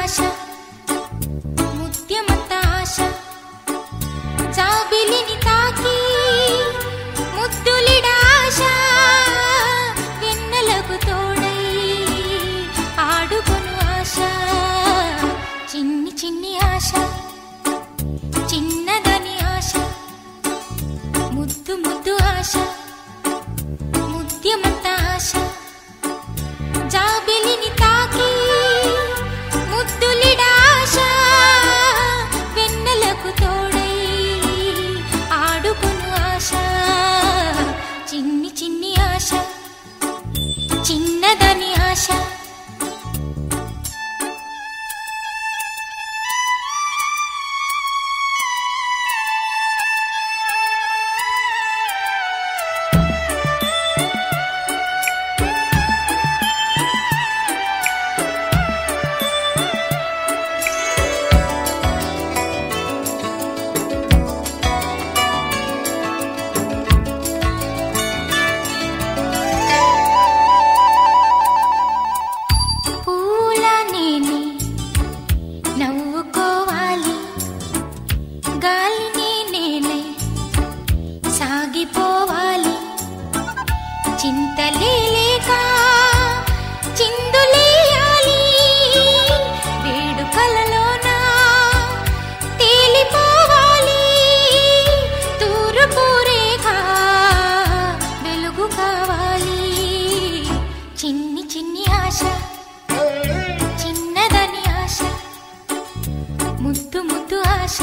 ఆశ ముత్యమంత ఆశ జాబిలిని తాకి ముద్దులిడ ఆశ వెన్నెలకు తోడై ఆడుకొను ఆశ చిన్ని చిన్ని ఆశ చిన్నదని ఆశ ముద్దు ముద్దు ఆశ ముత్యమంత ఆశ జాబిలిని తాకి ముద్దులిడ ఆశ వెన్నెలకు తోడై ఆడుకొను ఆశ చిన్ని చిన్ని ఆశ చిన్నదని ఆశ సాగిపోవాలి చింతలేక చిందులేయాలి వేడుకలలోన తేలిపోవాలి తూర్పు రేఖ వెలుగు కావాలి చిన్ని చిన్ని ఆశ చిన్నదని ఆశ ముద్దు ముద్దు ఆశ